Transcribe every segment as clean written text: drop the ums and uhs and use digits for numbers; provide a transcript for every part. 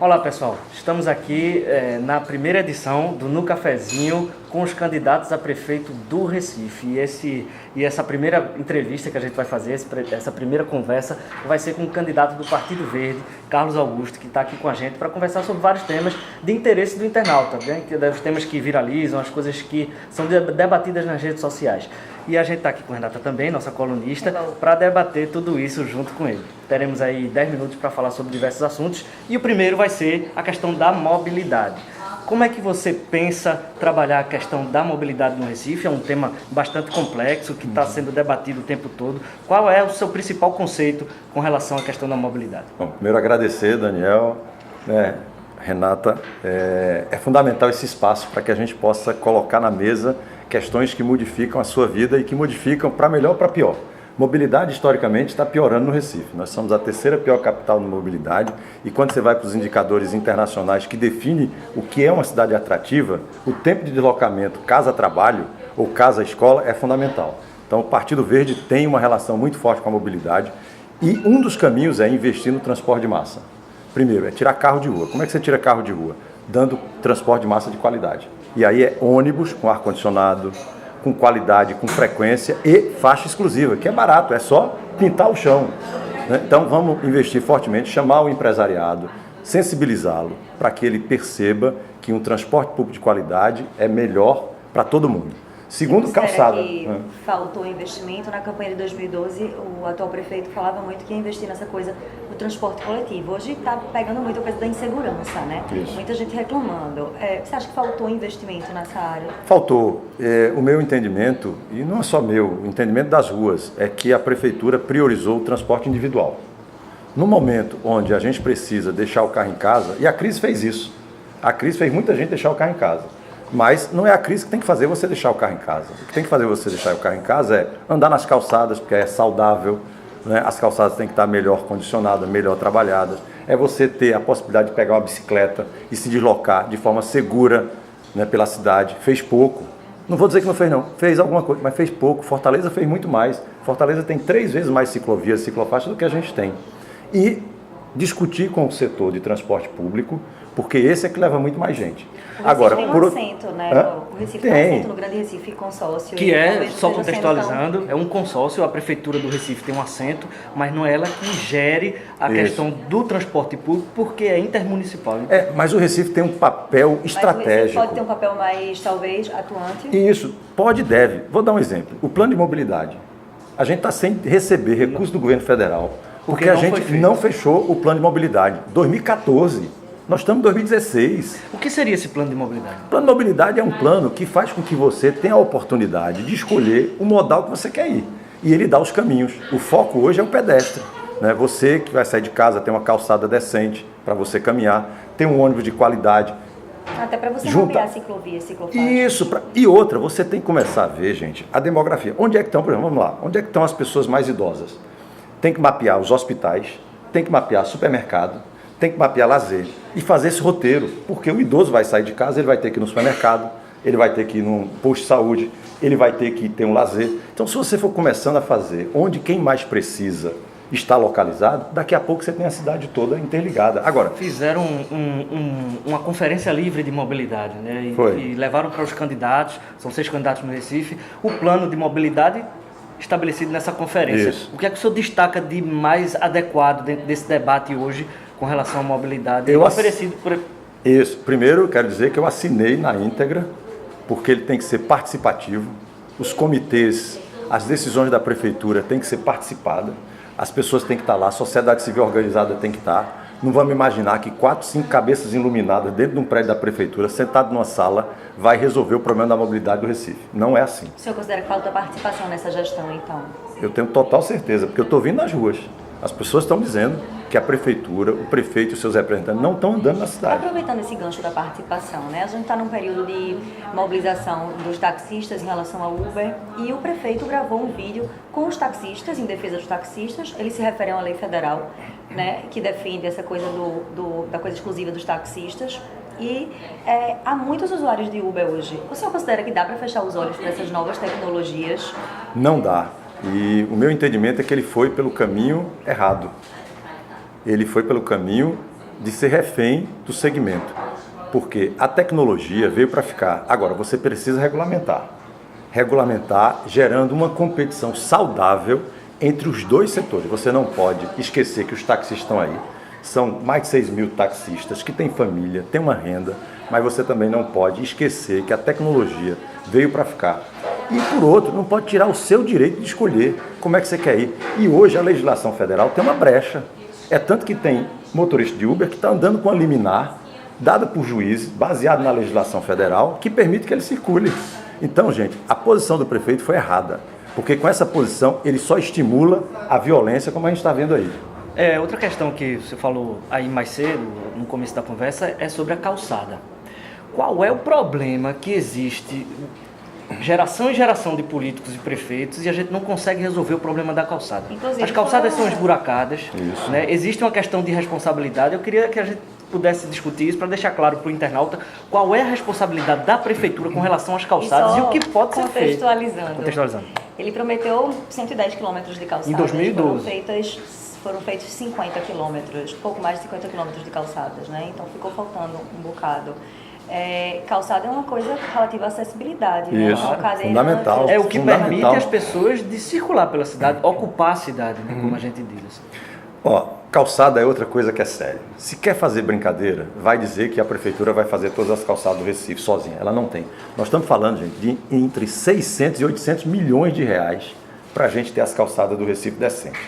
Olá pessoal, estamos aqui na primeira edição do No Cafezinho com os candidatos a prefeito do Recife e essa primeira entrevista que a gente vai fazer, essa primeira conversa vai ser com o candidato do Partido Verde, Carlos Augusto, que está aqui com a gente para conversar sobre vários temas de interesse do internauta, né? Os temas que viralizam, as coisas que são debatidas nas redes sociais. E a gente está aqui com a Renata também, nossa colunista, para debater tudo isso junto com ele. Teremos aí 10 minutos para falar sobre diversos assuntos e o primeiro vai ser a questão da mobilidade. Como é que você pensa trabalhar a questão da mobilidade no Recife? É um tema bastante complexo que está sendo debatido o tempo todo. Qual é o seu principal conceito com relação à questão da mobilidade? Bom, primeiro agradecer, Daniel, Renata. É fundamental esse espaço para que a gente possa colocar na mesa questões que modificam a sua vida e que modificam para melhor ou para pior. Mobilidade, historicamente, está piorando no Recife. Nós somos a terceira pior capital na mobilidade e quando você vai para os indicadores internacionais que definem o que é uma cidade atrativa, o tempo de deslocamento casa-trabalho ou casa-escola é fundamental. Então, o Partido Verde tem uma relação muito forte com a mobilidade e um dos caminhos é investir no transporte de massa. Primeiro, é tirar carro de rua. Como é que você tira carro de rua? Dando transporte de massa de qualidade. E aí é ônibus com ar-condicionado, com qualidade, com frequência e faixa exclusiva, que é barato, é só pintar o chão. Né? Então vamos investir fortemente, chamar o empresariado, sensibilizá-lo para que ele perceba que um transporte público de qualidade é melhor para todo mundo. Segundo, calçada. Que faltou investimento. Na campanha de 2012, o atual prefeito falava muito que ia investir nessa coisa do transporte coletivo. Hoje está pegando muito a coisa da insegurança, né? Isso. Muita gente reclamando. Você acha que faltou investimento nessa área? Faltou. O meu entendimento, e não é só meu, o entendimento das ruas, é que a prefeitura priorizou o transporte individual. No momento onde a gente precisa deixar o carro em casa, e a crise fez isso. A crise fez muita gente deixar o carro em casa. Mas não é a crise que tem que fazer você deixar o carro em casa. O que tem que fazer você deixar o carro em casa é andar nas calçadas, porque é saudável, né? As calçadas têm que estar melhor condicionadas, melhor trabalhadas. É você ter a possibilidade de pegar uma bicicleta e se deslocar de forma segura, né, pela cidade. Fez pouco. Não vou dizer que não fez não. Fez alguma coisa, mas fez pouco. Fortaleza fez muito mais. Fortaleza tem 3 vezes mais ciclovias e ciclofaixas do que a gente tem. E discutir com o setor de transporte público, porque esse é que leva muito mais gente. O Recife tem um assento, né? O Recife tem um assento no Grande Recife consórcio. Que é, só contextualizando, é um consórcio, a Prefeitura do Recife tem um assento, mas não é ela que gere a questão do transporte público, porque é intermunicipal. Mas o Recife tem um papel estratégico. Mas o Recife pode ter um papel mais, talvez, atuante? Isso, pode e deve. Vou dar um exemplo. O plano de mobilidade. A gente está sem receber recursos do governo federal, porque a gente não fechou o plano de mobilidade. 2014. Nós estamos em 2016. O que seria esse plano de mobilidade? O plano de mobilidade é um plano que faz com que você tenha a oportunidade de escolher o modal que você quer ir. E ele dá os caminhos. O foco hoje é o pedestre. Né? Você que vai sair de casa tem uma calçada decente para você caminhar, tem um ônibus de qualidade. Até para você mapear ciclovia, ciclofaixa. Isso. E outra, você tem que começar a ver, gente, a demografia. Onde é que estão, por exemplo, vamos lá, onde é que estão as pessoas mais idosas? Tem que mapear os hospitais, tem que mapear supermercado, tem que mapear lazer e fazer esse roteiro, porque o idoso vai sair de casa, ele vai ter que ir no supermercado, ele vai ter que ir num posto de saúde, ele vai ter que ter um lazer. Então, se você for começando a fazer onde quem mais precisa está localizado, daqui a pouco você tem a cidade toda interligada. Agora, fizeram uma conferência livre de mobilidade, né? E levaram para os candidatos, são 6 candidatos no Recife, o plano de mobilidade estabelecido nessa conferência. Isso. O que é que o senhor destaca de mais adequado dentro desse debate hoje com relação à mobilidade oferecido por... Isso. Primeiro, quero dizer que eu assinei na íntegra, porque ele tem que ser participativo. Os comitês, as decisões da prefeitura têm que ser participadas. As pessoas têm que estar lá, a sociedade civil organizada tem que estar. Não vamos imaginar que 4, 5 cabeças iluminadas dentro de um prédio da prefeitura, sentado numa sala, vai resolver o problema da mobilidade do Recife. Não é assim. O senhor considera que falta participação nessa gestão, então? Eu tenho total certeza, porque eu estou vindo nas ruas. As pessoas estão dizendo que a prefeitura, o prefeito e os seus representantes não estão andando na cidade. Aproveitando esse gancho da participação, né? A gente está num período de mobilização dos taxistas em relação ao Uber e o prefeito gravou um vídeo com os taxistas, em defesa dos taxistas. Eles se referem a uma lei federal, né, que defende essa coisa da coisa exclusiva dos taxistas. E há muitos usuários de Uber hoje. O senhor considera que dá para fechar os olhos para essas novas tecnologias? Não dá. E o meu entendimento é que ele foi pelo caminho errado. Ele foi pelo caminho de ser refém do segmento, porque a tecnologia veio para ficar. Agora, você precisa regulamentar. Regulamentar gerando uma competição saudável entre os dois setores. Você não pode esquecer que os taxistas estão aí. São mais de 6 mil taxistas que têm família, têm uma renda, mas você também não pode esquecer que a tecnologia veio para ficar. E, por outro, não pode tirar o seu direito de escolher como é que você quer ir. E hoje a legislação federal tem uma brecha. É tanto que tem motorista de Uber que está andando com a liminar dada por juízes, baseado na legislação federal, que permite que ele circule. Então, gente, a posição do prefeito foi errada, porque com essa posição ele só estimula a violência, como a gente está vendo aí. Outra questão que você falou aí mais cedo, no começo da conversa, é sobre a calçada. Qual é o problema que existe, geração em geração de políticos e prefeitos, e a gente não consegue resolver o problema da calçada? Inclusive, as calçadas são esburacadas, Isso. né? Existe uma questão de responsabilidade. Eu queria que a gente pudesse discutir isso para deixar claro para o internauta qual é a responsabilidade da prefeitura com relação às calçadas e o que pode ser feito. Contextualizando. Ele prometeu 110 quilômetros de calçadas. Em 2012. Foram feitos 50 quilômetros, pouco mais de 50 quilômetros de calçadas, né? Então ficou faltando um bocado. Calçada é uma coisa relativa à acessibilidade, né? Isso, Uma cadeira, fundamental. É o que Fundamental. permite às pessoas de circular pela cidade, ocupar a cidade, né? Como a gente diz. Assim. Ó, calçada é outra coisa que é séria. Se quer fazer brincadeira, vai dizer que a prefeitura vai fazer todas as calçadas do Recife sozinha. Ela não tem. Nós estamos falando, gente, de entre 600 e 800 milhões de reais para a gente ter as calçadas do Recife decentes.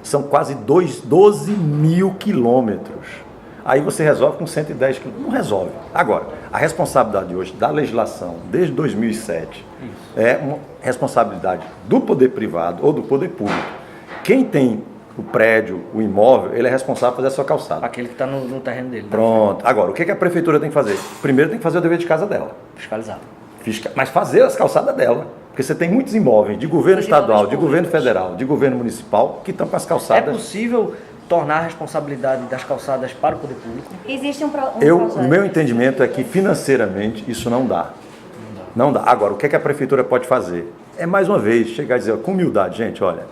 São quase 12 mil quilômetros. Aí você resolve com 110 quilômetros. Não resolve. Agora, a responsabilidade hoje da legislação, desde 2007, é uma responsabilidade do poder privado ou do poder público. Quem tem o prédio, o imóvel, ele é responsável por fazer a sua calçada. Aquele que está no terreno dele. Pronto. Agora, o que a prefeitura tem que fazer? Primeiro tem que fazer o dever de casa dela. Fiscalizado. Mas fazer as calçadas dela. Porque você tem muitos imóveis de governo estadual, de governo federal, de governo municipal, que estão com as calçadas. É possível tornar a responsabilidade das calçadas para o poder público? Existe um projeto. O meu entendimento é que financeiramente isso não dá. Não dá. Agora, o que a prefeitura pode fazer? É, mais uma vez, chegar e dizer, com humildade, gente, olha,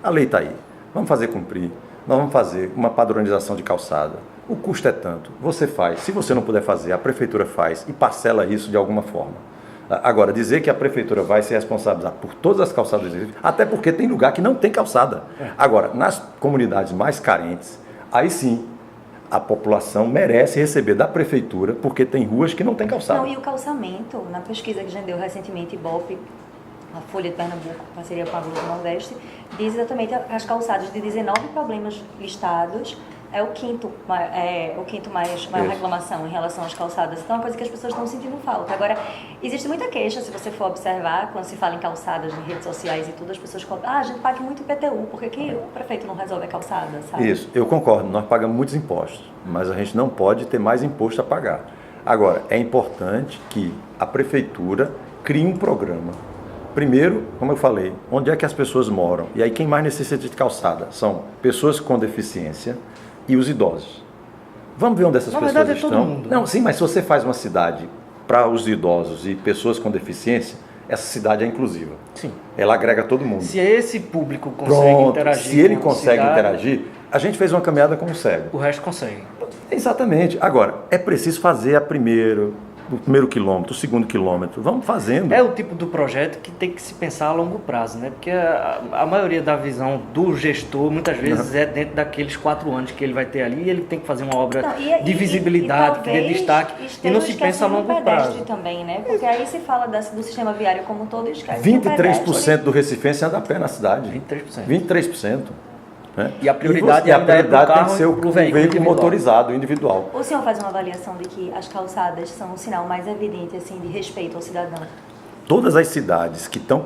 a lei está aí, vamos fazer cumprir, nós vamos fazer uma padronização de calçada. O custo é tanto, você faz. Se você não puder fazer, a prefeitura faz e parcela isso de alguma forma. Agora, dizer que a prefeitura vai se responsabilizar por todas as calçadas, até porque tem lugar que não tem calçada. Agora, nas comunidades mais carentes, aí sim, a população merece receber da prefeitura, porque tem ruas que não tem calçada. Não, e o calçamento, na pesquisa que a gente deu recentemente, Ibope, a Folha de Pernambuco, parceria com a Globo Nordeste, diz exatamente as calçadas de 19 problemas listados, é o quinto maior reclamação em relação às calçadas. Então é uma coisa que as pessoas estão sentindo falta. Agora, existe muita queixa, se você for observar, quando se fala em calçadas, em redes sociais e tudo, as pessoas falam, a gente paga muito IPTU, por que o prefeito não resolve a calçada, sabe? Isso, eu concordo, nós pagamos muitos impostos, mas a gente não pode ter mais imposto a pagar. Agora, é importante que a prefeitura crie um programa. Primeiro, como eu falei, onde é que as pessoas moram? E aí quem mais necessita de calçada? São pessoas com deficiência e os idosos. Vamos ver onde essas pessoas estão. estão. Todo mundo. Não, sim, mas se você faz uma cidade para os idosos e pessoas com deficiência, essa cidade é inclusiva. Sim. Ela agrega todo mundo. Se esse público consegue interagir, se ele com a consegue cidade, interagir, a gente fez uma caminhada com o cego. o resto consegue. Exatamente. Agora, é preciso fazer o primeiro quilômetro, o segundo quilômetro. Vamos fazendo. É o tipo do projeto que tem que se pensar a longo prazo, né? Porque a maioria da visão do gestor, muitas vezes, é dentro daqueles 4 anos que ele vai ter ali, e ele tem que fazer uma obra de visibilidade, que dê destaque, e não se pensa a longo prazo. Também, né? Porque aí se fala do sistema viário como um todo e esquece 23% do recifense anda a pé na cidade. 23%. 23%. Né? E a prioridade, tem que ser o veículo motorizado, individual. O senhor faz uma avaliação de que as calçadas são um sinal mais evidente assim, de respeito ao cidadão? Todas as cidades que estão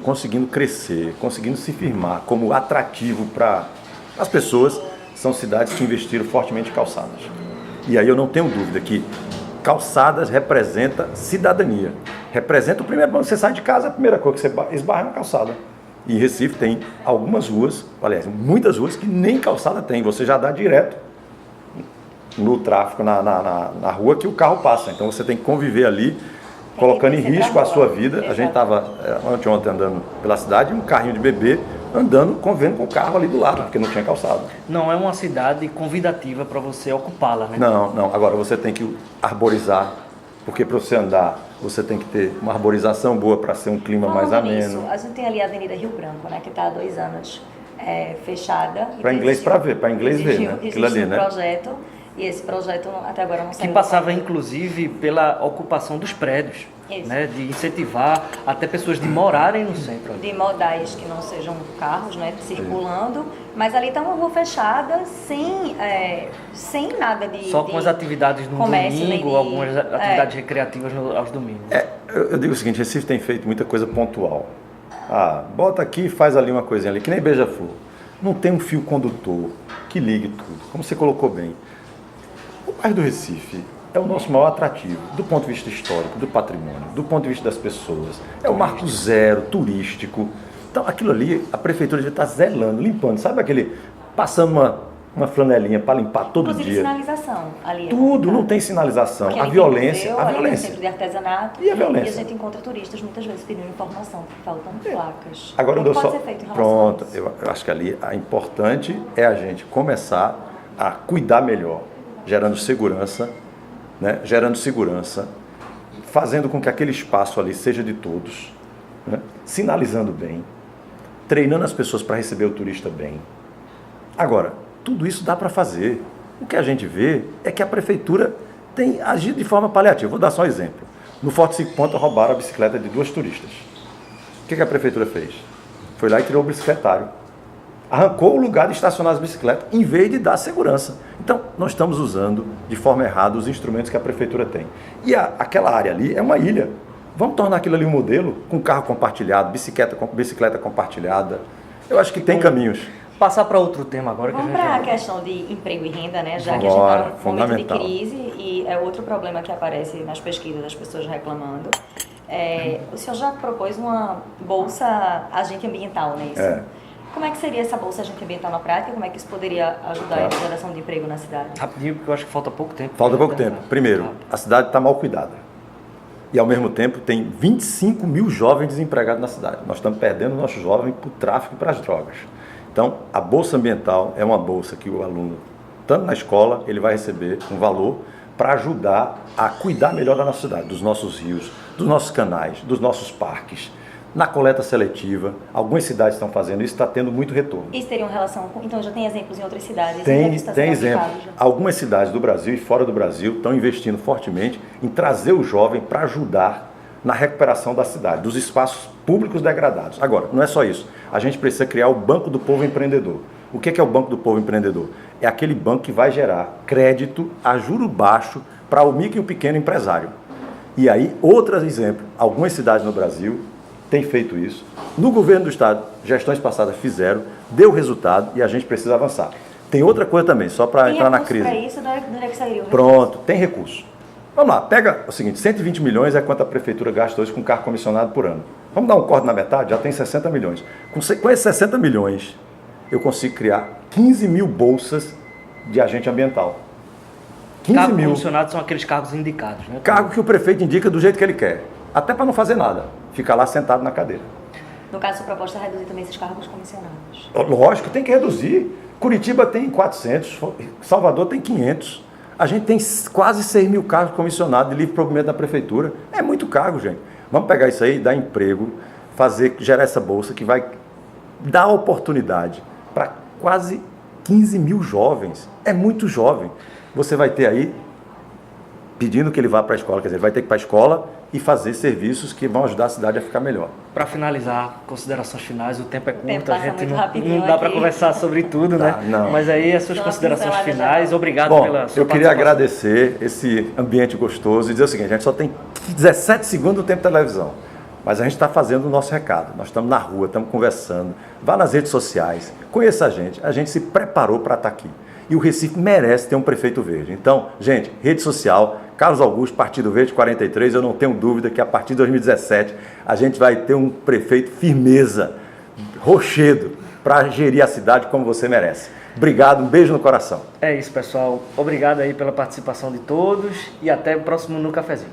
conseguindo crescer, conseguindo se firmar como atrativo para as pessoas, são cidades que investiram fortemente em calçadas. E aí eu não tenho dúvida que calçadas representa cidadania. Representa o primeiro, quando você sai de casa, a primeira coisa que você esbarra é uma calçada. E em Recife tem algumas ruas, aliás, muitas ruas que nem calçada tem. Você já dá direto no tráfego, na rua que o carro passa. Então você tem que conviver ali, colocando em risco a sua vida. A gente estava ontem andando pela cidade, um carrinho de bebê andando, convivendo com o carro ali do lado, porque não tinha calçada. Não é uma cidade convidativa para você ocupá-la, né? Não. Agora você tem que arborizar, porque para você andar, você tem que ter uma arborização boa para ser um clima mais ameno. A gente tem ali a Avenida Rio Branco, né, que está há 2 anos fechada. Para inglês ver, né? Aquilo ali, né? Projeto, e esse projeto até agora não saiu. Que passava, inclusive, pela ocupação dos prédios, né? De incentivar até pessoas de morarem no centro. De modais que não sejam carros, né, circulando, mas ali está uma rua fechada, sem nada de... Só com as atividades no domingo, algumas atividades recreativas aos domingos. Eu digo o seguinte, Recife tem feito muita coisa pontual. Bota aqui e faz ali uma coisinha ali, que nem beija-flor. Não tem um fio condutor que ligue tudo, como você colocou bem. O bairro do Recife é o nosso maior atrativo, do ponto de vista histórico, do patrimônio, do ponto de vista das pessoas. É o marco zero turístico. Então, aquilo ali, a prefeitura devia estar zelando, limpando. Sabe aquele, passando uma flanelinha para limpar todo Inclusive, dia. sinalização ali. Tudo, não tem sinalização. A violência. Ali no centro de artesanato. E a violência. E a gente encontra turistas muitas vezes pedindo informação, porque faltam placas. Agora, o que pode ser feito em relação a isso? Eu acho que ali a importante é a gente começar a cuidar melhor, gerando segurança, né? Fazendo com que aquele espaço ali seja de todos, né? Sinalizando bem, treinando as pessoas para receber o turista bem. Agora, tudo isso dá para fazer. O que a gente vê é que a prefeitura tem agido de forma paliativa. Vou dar só um exemplo. No Forte 5 Pontos roubaram a bicicleta de 2 turistas. O que a prefeitura fez? Foi lá e tirou o bicicletário. Arrancou o lugar de estacionar as bicicletas, em vez de dar segurança. Então, nós estamos usando de forma errada os instrumentos que a prefeitura tem. E aquela área ali é uma ilha. Vamos tornar aquilo ali um modelo, com carro compartilhado, bicicleta compartilhada. Eu acho que tem caminhos. Passar para outro tema agora. Vamos para a questão de emprego e renda, né? Já que a gente está num momento de crise e é outro problema que aparece nas pesquisas das pessoas reclamando. O senhor já propôs uma bolsa agente ambiental, não é isso? Como é que seria essa bolsa agente ambiental na prática? Como é que isso poderia ajudar a geração de emprego na cidade? Rapidinho, porque eu acho que falta pouco tempo. Falta pouco tempo. Primeiro, a cidade está mal cuidada. E, ao mesmo tempo, tem 25 mil jovens desempregados na cidade. Nós estamos perdendo nossos jovens para o tráfico e para as drogas. Então, a Bolsa Ambiental é uma bolsa que o aluno, tanto na escola, ele vai receber um valor para ajudar a cuidar melhor da nossa cidade, dos nossos rios, dos nossos canais, dos nossos parques. Na coleta seletiva, algumas cidades estão fazendo isso, está tendo muito retorno. Isso teria uma relação com... Então, já tem exemplos em outras cidades? Tem exemplo. Algumas cidades do Brasil e fora do Brasil estão investindo fortemente em trazer o jovem para ajudar na recuperação da cidade, dos espaços públicos degradados. Agora, não é só isso. A gente precisa criar o Banco do Povo Empreendedor. O que é o Banco do Povo Empreendedor? É aquele banco que vai gerar crédito a juro baixo para o micro e o pequeno empresário. E aí, outro exemplo, algumas cidades no Brasil têm feito isso. No governo do estado, gestões passadas fizeram, deu resultado e a gente precisa avançar. Tem outra coisa também, só para entrar na crise. Para isso, não é que sairia o recurso? Pronto, tem recurso. Vamos lá, pega o seguinte, 120 milhões é quanto a prefeitura gasta hoje com carro comissionado por ano. Vamos dar um corte na metade? Já tem 60 milhões. Com esses 60 milhões, eu consigo criar 15 mil bolsas de agente ambiental. 15 cargos mil. Comissionados são aqueles cargos indicados, né? Cargo que o prefeito indica do jeito que ele quer. Até para não fazer nada. Ficar lá sentado na cadeira. No caso, a proposta é reduzir também esses cargos comissionados. Lógico, tem que reduzir. Curitiba tem 400, Salvador tem 500. A gente tem quase 6 mil cargos comissionados de livre provimento da prefeitura. É muito cargo, gente. Vamos pegar isso aí, dar emprego, gerar essa bolsa que vai dar oportunidade para quase 15 mil jovens. É muito jovem. Você vai ter aí, pedindo que ele vá para a escola, quer dizer, vai ter que ir para a escola e fazer serviços que vão ajudar a cidade a ficar melhor. Para finalizar, considerações finais, o tempo é curto, a gente não dá para conversar sobre tudo, né? Não. Mas aí as suas considerações finais, obrigado pela sua eu queria agradecer esse ambiente gostoso e dizer o seguinte, a gente só tem 17 segundos do tempo de televisão, mas a gente está fazendo o nosso recado, nós estamos na rua, estamos conversando, vá nas redes sociais, conheça a gente se preparou para estar aqui. E o Recife merece ter um prefeito verde. Então, gente, rede social, Carlos Augusto, Partido Verde 43, eu não tenho dúvida que a partir de 2017 a gente vai ter um prefeito firmeza, rochedo, para gerir a cidade como você merece. Obrigado, um beijo no coração. É isso, pessoal. Obrigado aí pela participação de todos e até o próximo No Cafezinho.